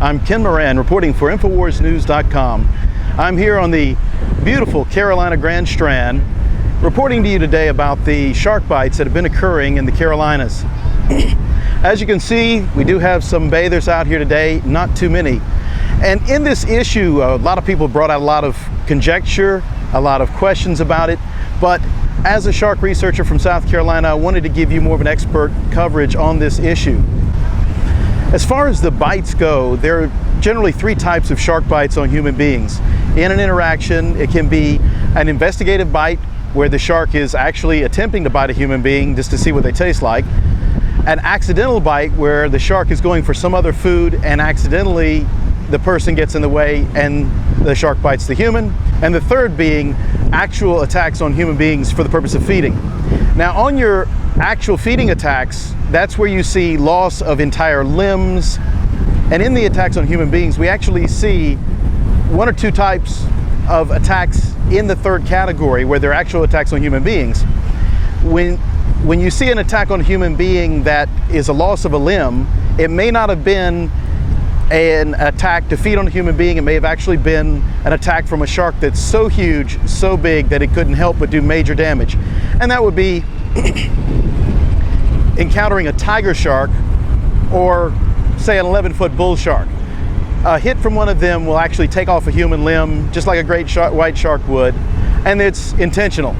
I'm Ken Moran reporting for InfoWarsNews.com. I'm here on the beautiful Carolina Grand Strand reporting to you today about the shark bites that have been occurring in the Carolinas. As you can see, we do have some bathers out here today, not too many. And in this issue, a lot of people brought out a lot of conjecture, a lot of questions about it, but as a shark researcher from South Carolina, I wanted to give you more of an expert coverage on this issue. As far as the bites go, there are generally three types of shark bites on human beings. In an interaction, it can be an investigative bite where the shark is actually attempting to bite a human being just to see what they taste like. An accidental bite where the shark is going for some other food and accidentally the person gets in the way and the shark bites the human. And the third being actual attacks on human beings for the purpose of feeding. Now, on your actual feeding attacks, that's where you see loss of entire limbs. And in the attacks on human beings, we actually see one or two types of attacks in the third category where they're actual attacks on human beings. When you see an attack on a human being that is a loss of a limb, it may not have been an attack to feed on a human being. It may have actually been an attack from a shark that's so huge, so big that it couldn't help but do major damage. And that would be encountering a tiger shark or say an 11-foot bull shark. A hit from one of them will actually take off a human limb just like a great white shark would, and it's intentional.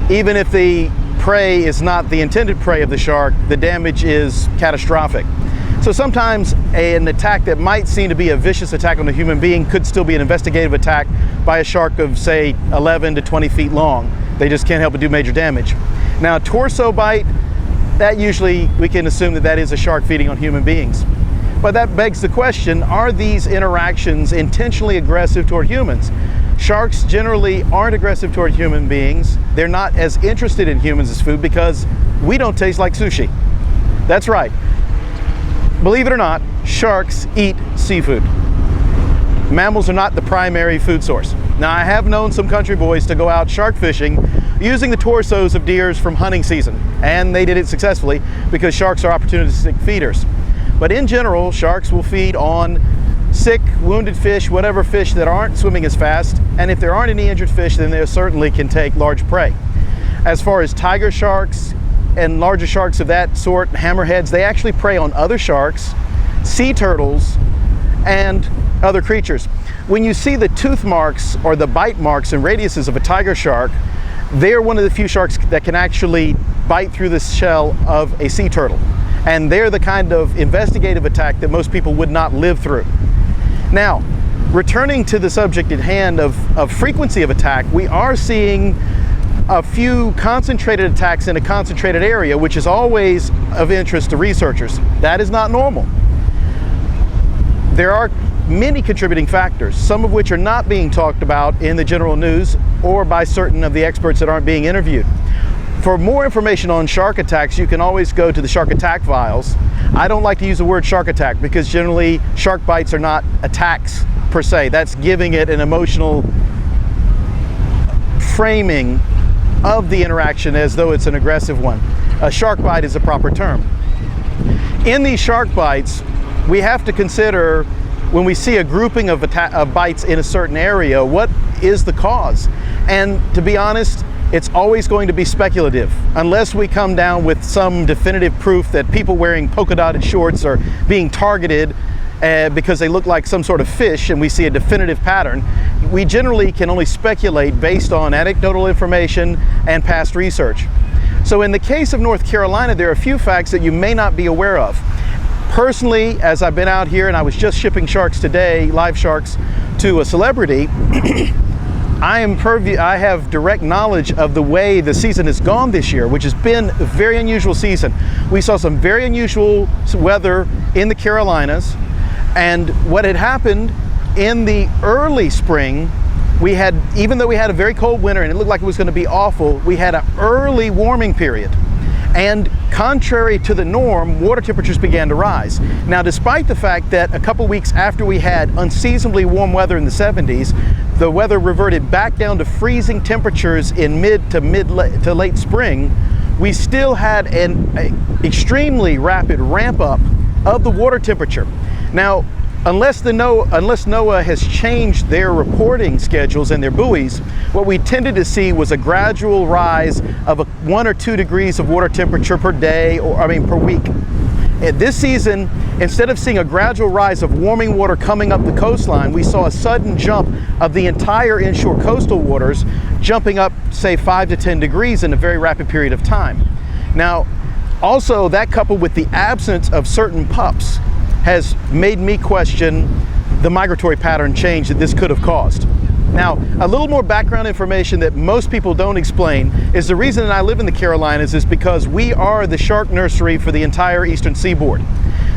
Even if the prey is not the intended prey of the shark, the damage is catastrophic. So sometimes an attack that might seem to be a vicious attack on a human being could still be an investigative attack by a shark of say 11 to 20 feet long. They just can't help but do major damage. Now, a torso bite, that usually we can assume that that is a shark feeding on human beings. But that begs the question, are these interactions intentionally aggressive toward humans? Sharks generally aren't aggressive toward human beings. They're not as interested in humans as food because we don't taste like sushi. That's right. Believe it or not, sharks eat seafood. Mammals are not the primary food source. Now, I have known some country boys to go out shark fishing using the torsos of deers from hunting season, and they did it successfully because sharks are opportunistic feeders. But in general, sharks will feed on sick, wounded fish, whatever fish that aren't swimming as fast, and if there aren't any injured fish, then they certainly can take large prey. As far as tiger sharks and larger sharks of that sort, hammerheads, they actually prey on other sharks, sea turtles, and other creatures. When you see the tooth marks or the bite marks and radiuses of a tiger shark, they're one of the few sharks that can actually bite through the shell of a sea turtle. And they're the kind of investigative attack that most people would not live through. Now, returning to the subject at hand of frequency of attack, we are seeing a few concentrated attacks in a concentrated area, which is always of interest to researchers. That is not normal. There are many contributing factors, some of which are not being talked about in the general news or by certain of the experts that aren't being interviewed. For more information on shark attacks, you can always go to the shark attack files. I don't like to use the word shark attack because generally shark bites are not attacks per se. That's giving it an emotional framing of the interaction as though it's an aggressive one. A shark bite is a proper term. In these shark bites, we have to consider when we see a grouping of bites in a certain area, what is the cause? And to be honest, it's always going to be speculative unless we come down with some definitive proof that people wearing polka dotted shorts are being targeted because they look like some sort of fish and we see a definitive pattern. We generally can only speculate based on anecdotal information and past research. So in the case of North Carolina, there are a few facts that you may not be aware of. Personally, as I've been out here and I was just shipping sharks today, live sharks, to a celebrity, I have direct knowledge of the way the season has gone this year, which has been a very unusual season. We saw some very unusual weather in the Carolinas, and what had happened in the early spring, even though we had a very cold winter and it looked like it was going to be awful, we had an early warming period. And contrary to the norm, water temperatures began to rise. Now, despite the fact that a couple weeks after we had unseasonably warm weather in the 70s, the weather reverted back down to freezing temperatures in mid to late spring, we still had an extremely rapid ramp up of the water temperature. Now, unless NOAA has changed their reporting schedules and their buoys, what we tended to see was a gradual rise of 1 or 2 degrees of water temperature per day, per week. This season, instead of seeing a gradual rise of warming water coming up the coastline, we saw a sudden jump of the entire inshore coastal waters jumping up, say, 5 to 10 degrees in a very rapid period of time. Now, also that coupled with the absence of certain pups has made me question the migratory pattern change that this could have caused. Now, a little more background information that most people don't explain is the reason that I live in the Carolinas is because we are the shark nursery for the entire eastern seaboard.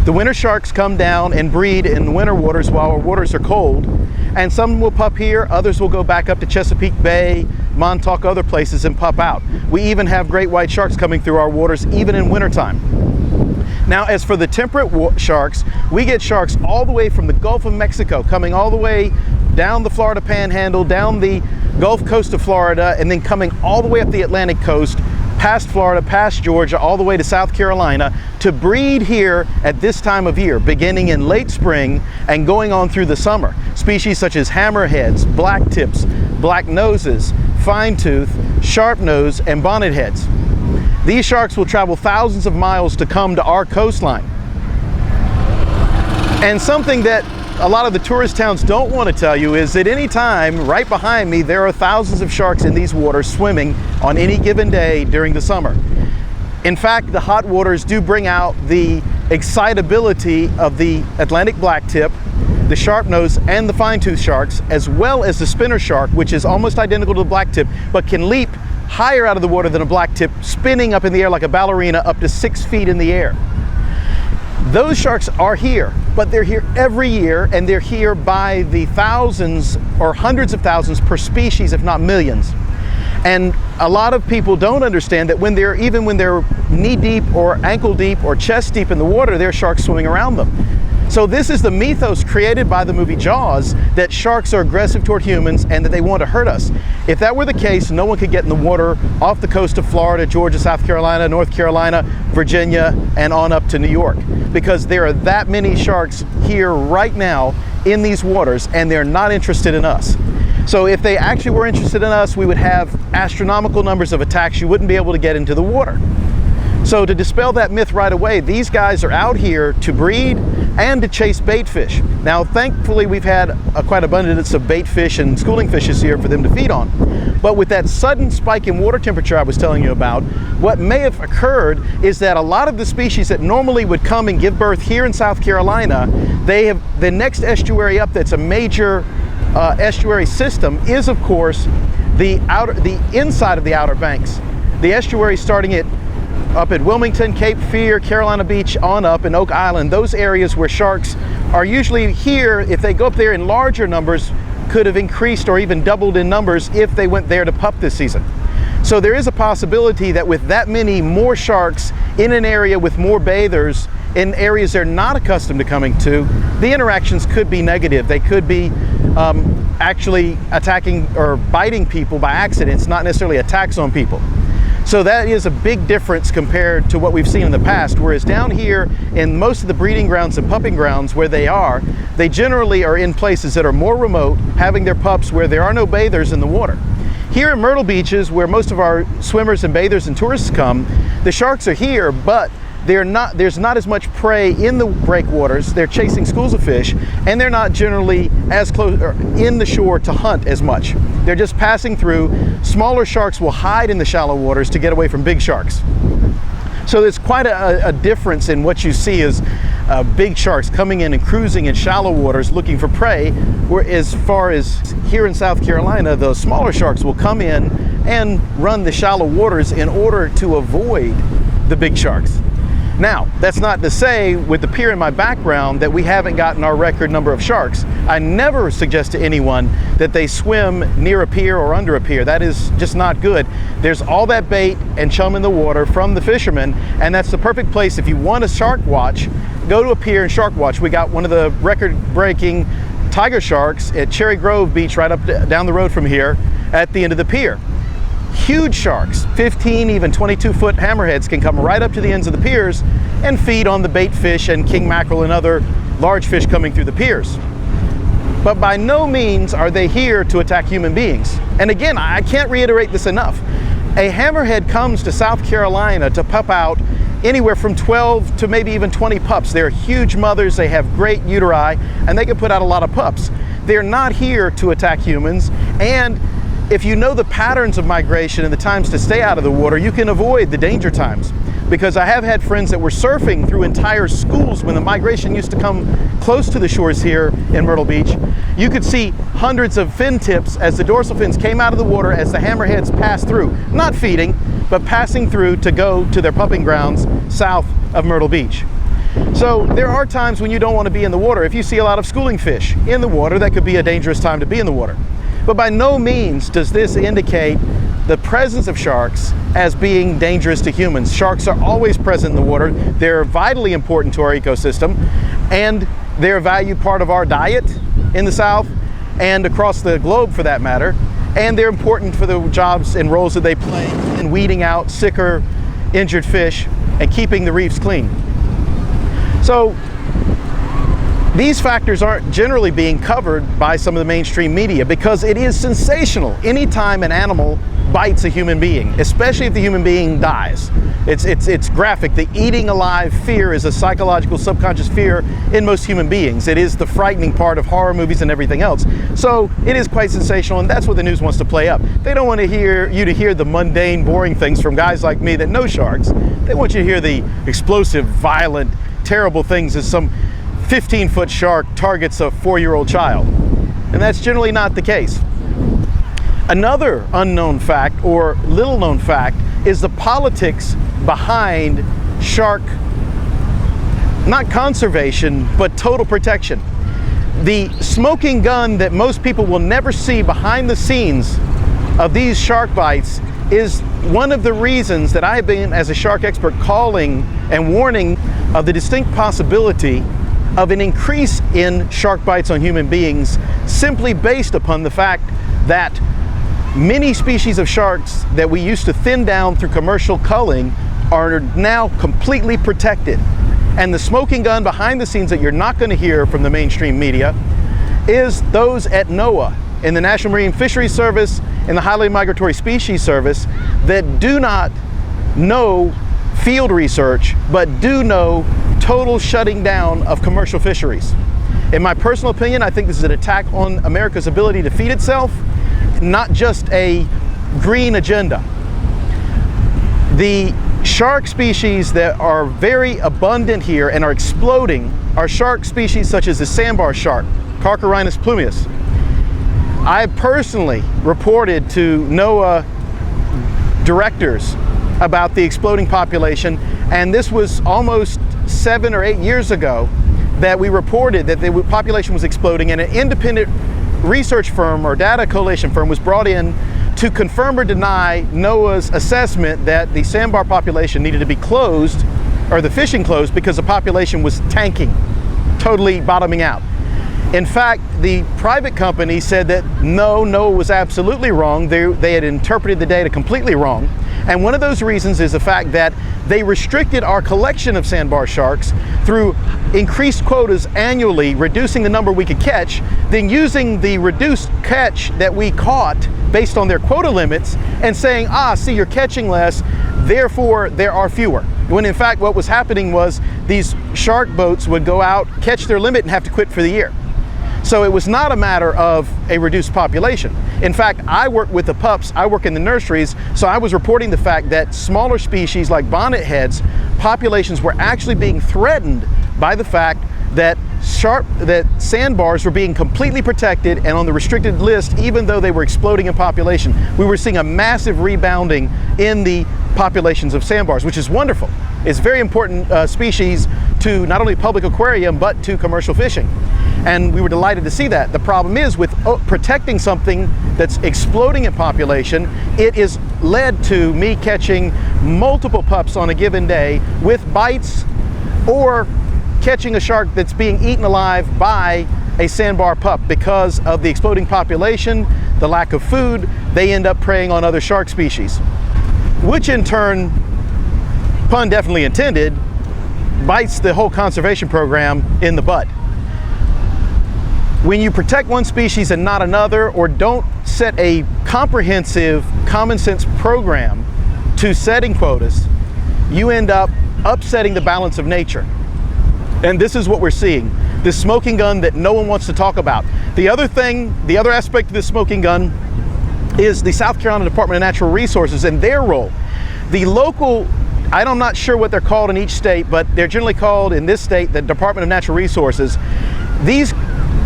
The winter sharks come down and breed in the winter waters while our waters are cold, and some will pup here, others will go back up to Chesapeake Bay, Montauk, other places and pup out. We even have great white sharks coming through our waters even in wintertime. Now, as for the temperate sharks, we get sharks all the way from the Gulf of Mexico, coming all the way down the Florida Panhandle, down the Gulf Coast of Florida, and then coming all the way up the Atlantic coast, past Florida, past Georgia, all the way to South Carolina, to breed here at this time of year, beginning in late spring and going on through the summer. Species such as hammerheads, black tips, black noses, fine tooth, sharp nose, and bonnet heads. These sharks will travel thousands of miles to come to our coastline. And something that a lot of the tourist towns don't want to tell you is that any time, right behind me, there are thousands of sharks in these waters swimming on any given day during the summer. In fact, the hot waters do bring out the excitability of the Atlantic blacktip, the sharp nose, and the fine tooth sharks, as well as the spinner shark, which is almost identical to the blacktip, but can leap higher out of the water than a blacktip, spinning up in the air like a ballerina up to 6 feet in the air. Those sharks are here, but they're here every year, and they're here by the thousands or hundreds of thousands per species, if not millions. And a lot of people don't understand that even when they're knee deep or ankle deep or chest deep in the water, there are sharks swimming around them. So this is the mythos created by the movie Jaws, that sharks are aggressive toward humans and that they want to hurt us. If that were the case, no one could get in the water off the coast of Florida, Georgia, South Carolina, North Carolina, Virginia, and on up to New York, because there are that many sharks here right now in these waters, and they're not interested in us. So if they actually were interested in us, we would have astronomical numbers of attacks. You wouldn't be able to get into the water. So to dispel that myth right away, these guys are out here to breed and to chase bait fish. Now, thankfully, we've had quite abundance of bait fish and schooling fishes here for them to feed on. But with that sudden spike in water temperature I was telling you about, what may have occurred is that a lot of the species that normally would come and give birth here in South Carolina, they have the next estuary up that's a major estuary system is, of course, the inside of the Outer Banks. The estuary starting up at Wilmington, Cape Fear, Carolina Beach, on up in Oak Island, those areas where sharks are usually here, if they go up there in larger numbers, could have increased or even doubled in numbers if they went there to pup this season. So there is a possibility that with that many more sharks in an area with more bathers, in areas they're not accustomed to coming to, the interactions could be negative. They could be actually attacking or biting people by accident, not necessarily attacks on people. So that is a big difference compared to what we've seen in the past, whereas down here in most of the breeding grounds and pupping grounds where they generally are in places that are more remote, having their pups where there are no bathers in the water. Here in Myrtle Beaches, where most of our swimmers and bathers and tourists come, the sharks are here, but there's not as much prey in the breakwaters. They're chasing schools of fish, and they're not generally as close or in the shore to hunt as much. They're just passing through. Smaller sharks will hide in the shallow waters to get away from big sharks. So there's quite a difference in what you see as big sharks coming in and cruising in shallow waters looking for prey, where as far as here in South Carolina, the smaller sharks will come in and run the shallow waters in order to avoid the big sharks. Now, that's not to say, with the pier in my background, that we haven't gotten our record number of sharks. I never suggest to anyone that they swim near a pier or under a pier. That is just not good. There's all that bait and chum in the water from the fishermen, and that's the perfect place if you want a shark watch. Go to a pier and shark watch. We got one of the record-breaking tiger sharks at Cherry Grove Beach right up down the road from here at the end of the pier. Huge sharks, 15, even 22-foot hammerheads, can come right up to the ends of the piers and feed on the bait fish and king mackerel and other large fish coming through the piers. But by no means are they here to attack human beings. And again, I can't reiterate this enough. A hammerhead comes to South Carolina to pup out anywhere from 12 to maybe even 20 pups. They're huge mothers, they have great uteri, and they can put out a lot of pups. They're not here to attack humans, and if you know the patterns of migration and the times to stay out of the water, you can avoid the danger times. Because I have had friends that were surfing through entire schools when the migration used to come close to the shores here in Myrtle Beach. You could see hundreds of fin tips as the dorsal fins came out of the water as the hammerheads passed through, not feeding, but passing through to go to their pupping grounds south of Myrtle Beach. So there are times when you don't want to be in the water. If you see a lot of schooling fish in the water, that could be a dangerous time to be in the water. But by no means does this indicate the presence of sharks as being dangerous to humans. Sharks are always present in the water. They're vitally important to our ecosystem, and they're a valued part of our diet in the South and across the globe for that matter. And they're important for the jobs and roles that they play in weeding out sicker, injured fish and keeping the reefs clean. So these factors aren't generally being covered by some of the mainstream media because it is sensational anytime an animal bites a human being, especially if the human being dies. It's graphic. The eating alive fear is a psychological subconscious fear in most human beings. It is the frightening part of horror movies and everything else. So it is quite sensational, and that's what the news wants to play up. They don't want to hear you to hear the mundane, boring things from guys like me that know sharks. They want you to hear the explosive, violent, terrible things as some 15-foot shark targets a 4-year-old child. And that's generally not the case. Another unknown fact, or little known fact, is the politics behind shark, not conservation, but total protection. The smoking gun that most people will never see behind the scenes of these shark bites is one of the reasons that I have been, as a shark expert, calling and warning of the distinct possibility of an increase in shark bites on human beings, simply based upon the fact that many species of sharks that we used to thin down through commercial culling are now completely protected. And the smoking gun behind the scenes that you're not going to hear from the mainstream media is those at NOAA, in the National Marine Fisheries Service, in the Highly Migratory Species Service, that do not know field research, but do know total shutting down of commercial fisheries. In my personal opinion, I think this is an attack on America's ability to feed itself, not just a green agenda. The shark species that are very abundant here and are exploding are shark species such as the sandbar shark, Carcharodontis plumius. I personally reported to NOAA directors about the exploding population, and this was almost 7 or 8 years ago that we reported that the population was exploding, and an independent research firm or data collation firm was brought in to confirm or deny NOAA's assessment that the sandbar population needed to be closed, or the fishing closed, because the population was tanking, totally bottoming out. In fact, the private company said that no, NOAA was absolutely wrong. They had interpreted the data completely wrong. And one of those reasons is the fact that they restricted our collection of sandbar sharks through increased quotas annually, reducing the number we could catch, then using the reduced catch that we caught based on their quota limits and saying, see, you're catching less, therefore there are fewer. When in fact what was happening was these shark boats would go out, catch their limit, and have to quit for the year. So it was not a matter of a reduced population. In fact, I work with the pups, I work in the nurseries, so I was reporting the fact that smaller species like bonnetheads, populations were actually being threatened by the fact that sandbars were being completely protected and on the restricted list, even though they were exploding in population. We were seeing a massive rebounding in the populations of sandbars, which is wonderful. It's a very important species to not only public aquarium, but to commercial fishing. And we were delighted to see that. The problem is with protecting something that's exploding in population, it is led to me catching multiple pups on a given day with bites, or catching a shark that's being eaten alive by a sandbar pup. Because of the exploding population, the lack of food, they end up preying on other shark species, which in turn, pun definitely intended, bites the whole conservation program in the butt. When you protect one species and not another, or don't set a comprehensive common sense program to setting quotas, you end up upsetting the balance of nature. And this is what we're seeing, this smoking gun that no one wants to talk about. The other aspect of this smoking gun is the South Carolina Department of Natural Resources and their role. The local, I'm not sure what they're called in each state, but they're generally called in this state the Department of Natural Resources. These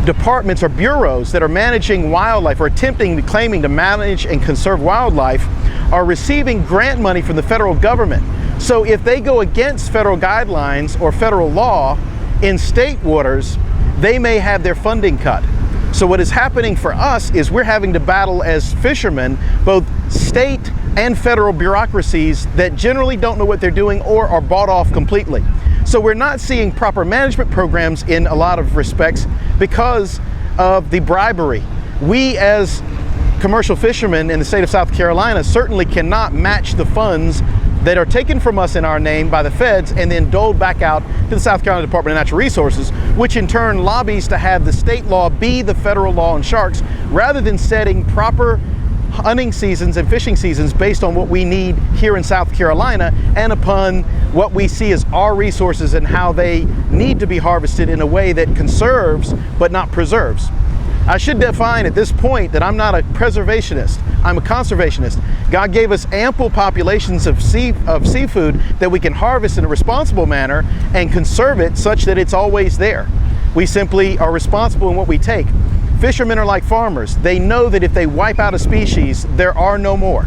departments or bureaus that are managing wildlife or claiming to manage and conserve wildlife are receiving grant money from the federal government. So if they go against federal guidelines or federal law in state waters, they may have their funding cut. So what is happening for us is we're having to battle as fishermen both state and federal bureaucracies that generally don't know what they're doing or are bought off completely. So we're not seeing proper management programs in a lot of respects because of the bribery. We as commercial fishermen in the state of South Carolina certainly cannot match the funds that are taken from us in our name by the feds and then doled back out to the South Carolina Department of Natural Resources, which in turn lobbies to have the state law be the federal law on sharks rather than setting proper hunting seasons and fishing seasons based on what we need here in South Carolina and upon what we see as our resources and how they need to be harvested in a way that conserves but not preserves. I should define at this point that I'm not a preservationist, I'm a conservationist. God gave us ample populations of seafood that we can harvest in a responsible manner and conserve it such that it's always there. We simply are responsible in what we take. Fishermen are like farmers. They know that if they wipe out a species, there are no more.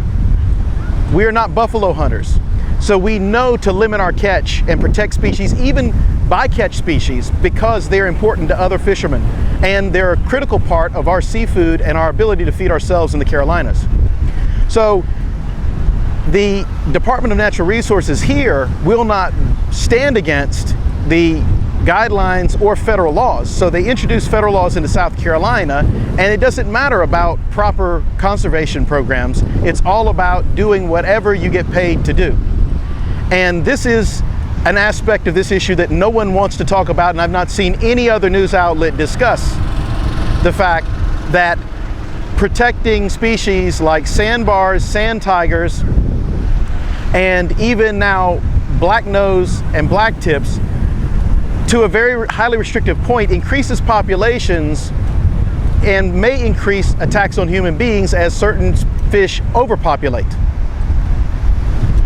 We are not buffalo hunters. So we know to limit our catch and protect species, even bycatch species, because they're important to other fishermen. And they're a critical part of our seafood and our ability to feed ourselves in the Carolinas. So the Department of Natural Resources here will not stand against the guidelines or federal laws. So they introduce federal laws into South Carolina, and it doesn't matter about proper conservation programs. It's all about doing whatever you get paid to do. And this is an aspect of this issue that no one wants to talk about, and I've not seen any other news outlet discuss the fact that protecting species like sandbars, sand tigers, and even now black nose and black tips to a very highly restrictive point increases populations and may increase attacks on human beings as certain fish overpopulate.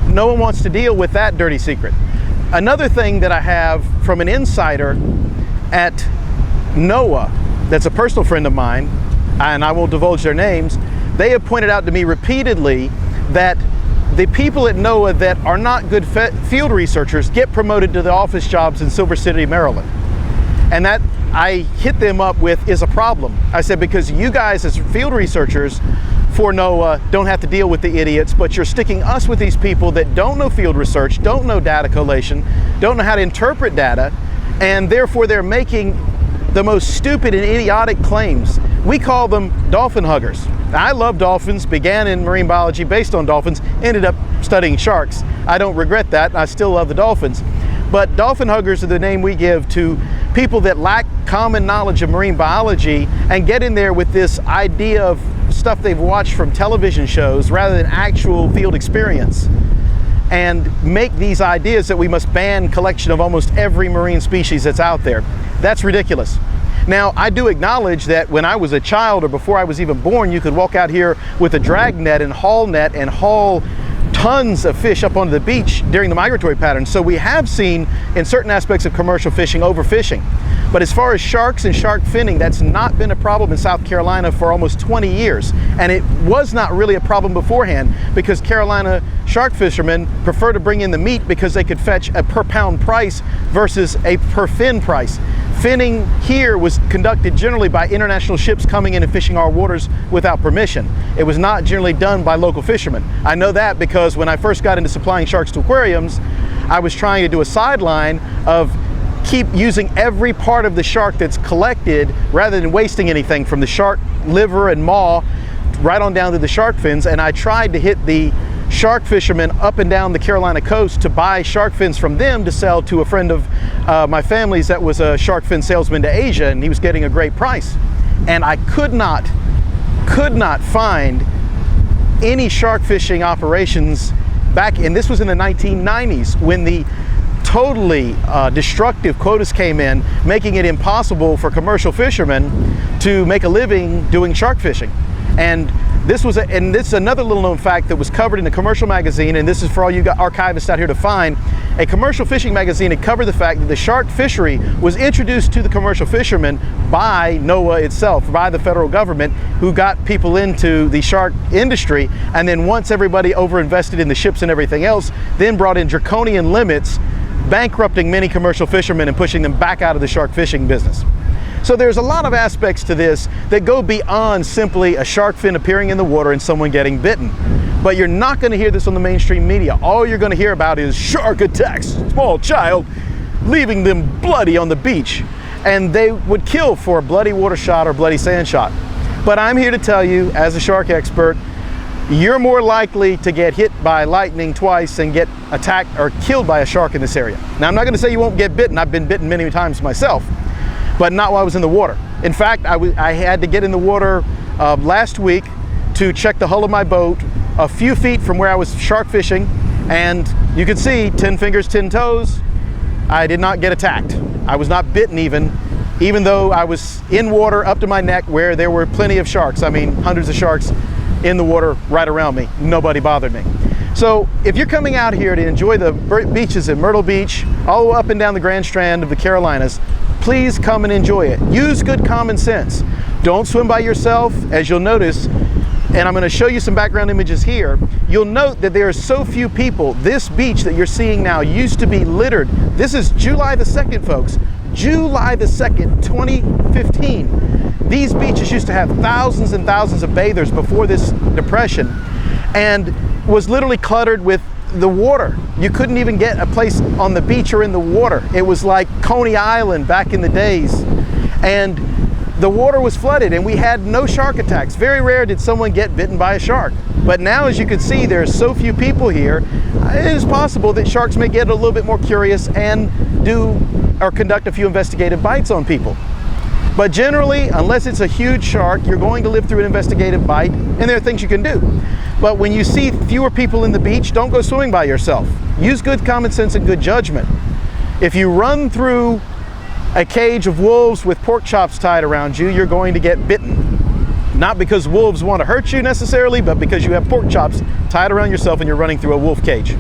No one wants to deal with that dirty secret. Another thing that I have from an insider at NOAA, that's a personal friend of mine, and I won't divulge their names, they have pointed out to me repeatedly that the people at NOAA that are not good field researchers get promoted to the office jobs in Silver City, Maryland. And that I hit them up with is a problem. I said, because you guys as field researchers for NOAA don't have to deal with the idiots, but you're sticking us with these people that don't know field research, don't know data collation, don't know how to interpret data, and therefore they're making the most stupid and idiotic claims. We call them dolphin huggers. I love dolphins, began in marine biology based on dolphins, ended up studying sharks. I don't regret that, I still love the dolphins. But dolphin huggers are the name we give to people that lack common knowledge of marine biology and get in there with this idea of stuff they've watched from television shows rather than actual field experience, and make these ideas that we must ban collection of almost every marine species that's out there. That's ridiculous. Now, I do acknowledge that when I was a child or before I was even born, you could walk out here with a drag net and haul tons of fish up onto the beach during the migratory pattern. So we have seen in certain aspects of commercial fishing, overfishing. But as far as sharks and shark finning, that's not been a problem in South Carolina for almost 20 years. And it was not really a problem beforehand because Carolina shark fishermen prefer to bring in the meat because they could fetch a per pound price versus a per fin price. Finning here was conducted generally by international ships coming in and fishing our waters without permission. It was not generally done by local fishermen. I know that because when I first got into supplying sharks to aquariums, I was trying to do a sideline of keep using every part of the shark that's collected rather than wasting anything, from the shark liver and maw right on down to the shark fins, and I tried to hit the shark fishermen up and down the Carolina coast to buy shark fins from them to sell to a friend of my family's that was a shark fin salesman to Asia, and he was getting a great price. And I could not find any shark fishing operations back, and this was in the 1990s when the totally destructive quotas came in, making it impossible for commercial fishermen to make a living doing shark fishing. And this is another little known fact that was covered in a commercial magazine, and this is for all you archivists out here to find. A commercial fishing magazine had covered the fact that the shark fishery was introduced to the commercial fishermen by NOAA itself, by the federal government, who got people into the shark industry, and then once everybody overinvested in the ships and everything else, then brought in draconian limits, bankrupting many commercial fishermen and pushing them back out of the shark fishing business. So there's a lot of aspects to this that go beyond simply a shark fin appearing in the water and someone getting bitten. But you're not going to hear this on the mainstream media. All you're going to hear about is shark attacks, small child, leaving them bloody on the beach. And they would kill for a bloody water shot or bloody sand shot. But I'm here to tell you, as a shark expert, you're more likely to get hit by lightning twice and get attacked or killed by a shark in this area. Now, I'm not going to say you won't get bitten. I've been bitten many times myself, but not while I was in the water. In fact, I had to get in the water last week to check the hull of my boat a few feet from where I was shark fishing, and you can see 10 fingers, 10 toes. I did not get attacked. I was not bitten even though I was in water up to my neck where there were plenty of sharks. I mean, hundreds of sharks in the water right around me. Nobody bothered me. So if you're coming out here to enjoy the beaches at Myrtle Beach, all the way up and down the Grand Strand of the Carolinas, please come and enjoy it. Use good common sense. Don't swim by yourself, as you'll notice, and I'm going to show you some background images here. You'll note that there are so few people. This beach that you're seeing now used to be littered. This is July the 2nd, folks. July the 2nd, 2015. These beaches used to have thousands and thousands of bathers before this depression, and was literally cluttered with the water. You couldn't even get a place on the beach or in the water. It was like Coney Island back in the days. And the water was flooded and we had no shark attacks. Very rare did someone get bitten by a shark. But now, as you can see, there are so few people here, it is possible that sharks may get a little bit more curious and do or conduct a few investigative bites on people. But generally, unless it's a huge shark, you're going to live through an investigative bite, and there are things you can do. But when you see fewer people in the beach, don't go swimming by yourself. Use good common sense and good judgment. If you run through a cage of wolves with pork chops tied around you, you're going to get bitten. Not because wolves want to hurt you necessarily, but because you have pork chops tied around yourself and you're running through a wolf cage.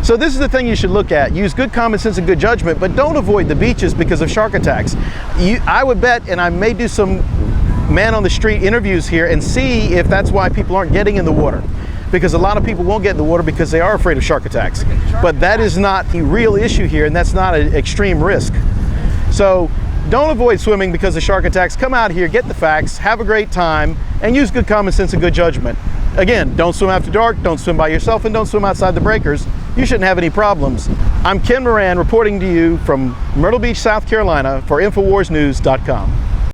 So this is the thing you should look at. Use good common sense and good judgment, but don't avoid the beaches because of shark attacks. I would bet, and I may do some man on the street interviews here and see if that's why people aren't getting in the water. Because a lot of people won't get in the water because they are afraid of shark attacks. But that is not the real issue here, and that's not an extreme risk. So don't avoid swimming because of shark attacks. Come out here, get the facts, have a great time, and use good common sense and good judgment. Again, don't swim after dark, don't swim by yourself, and don't swim outside the breakers. You shouldn't have any problems. I'm Ken Moran reporting to you from Myrtle Beach, South Carolina for InfoWarsNews.com.